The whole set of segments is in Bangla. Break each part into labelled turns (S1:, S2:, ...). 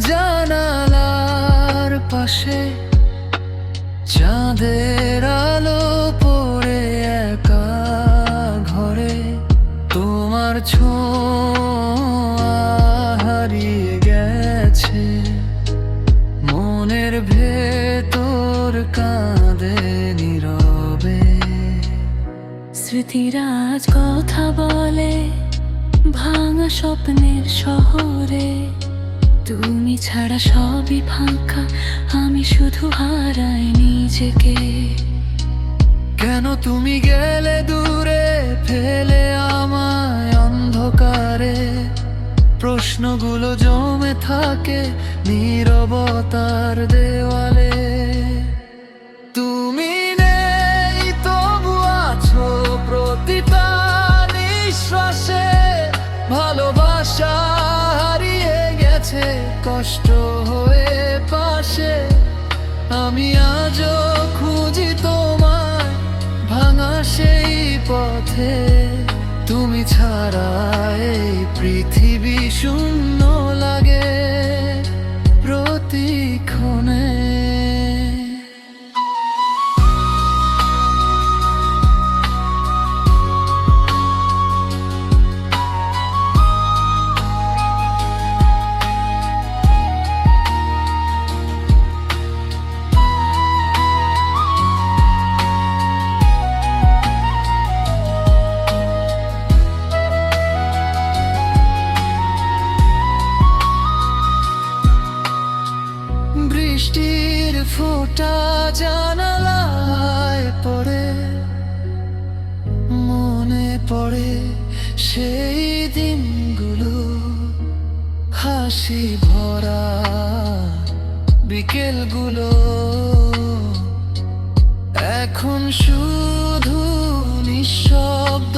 S1: জানালার পাশে চাঁদের আলো পড়ে একা ঘরে তোমার ছোঁয়া হারিয়ে গেছে, মনের ভেতর কাঁদে নীরবে।
S2: স্মৃতিরা আজ কথা বলে ভাঙা স্বপ্নের শহরে, তুমি ছাড়া সবই ফাঁকা, আমি শুধু হারাই নিজেকে।
S1: কেন তুমি গেলে দূরে ফেলে আমায় অন্ধকারে, প্রশ্নগুলো জমে থাকে নীরবতার দেওয়ালে। তুমি নেই তবু আছো প্রতিটা নিঃশ্বাসে, ভালোবাসা হারিয়ে গেছে কষ্ট হয়ে পাশে। আমি আজও খুঁজি তোমায় ভাঙা সেই পথে, তুমি ছাড়া এই পৃথিবী শূন্য লাগে প্রতিক্ষণে। বৃষ্টির ফোঁটা জানালায় পড়ে, মনে পড়ে সেই দিনগুলো, হাসি ভরা বিকেলগুলো। এখন শুধু নিঃশব্দ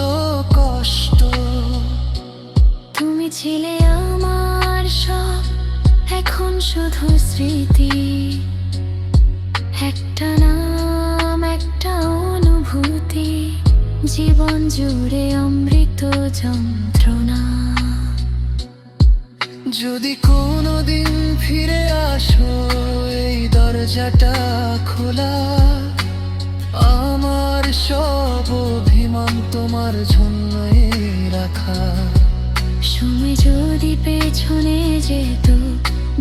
S1: কষ্ট।
S2: তুমি ছিলে আমার সব, এখন শুধু স্মৃতি। একটা নাম, একটা অনুভূতি, জীবন জুড়ে অমৃত যন্ত্রণা।
S1: যদি কোনোদিন ফিরে আসো এই দরজাটা খোলা, আমার সব অভিমান তোমার জন্যই রাখা।
S2: সময় যদি পেছনে যেত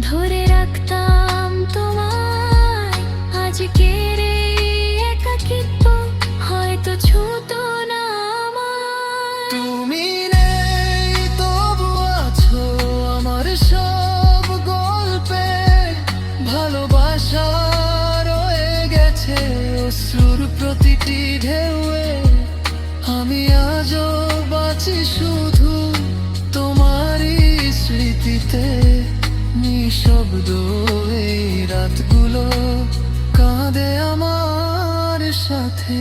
S2: ধরে রাখতাম তোমায়, আজকের এই একাকিত্ব হয়তো ছুতো না আমায়।
S1: তুমি নেই তবু আছো আমার সব গল্পে, ভালোবাসা রয়ে গেছে অশ্রুর প্রতিটি ঢেউয়ে। আমি আজও বাঁচি শুধু তোমারই স্মৃতিতে, নিঃশব্দ এই রাতগুলো কাঁদে আমার সাথে।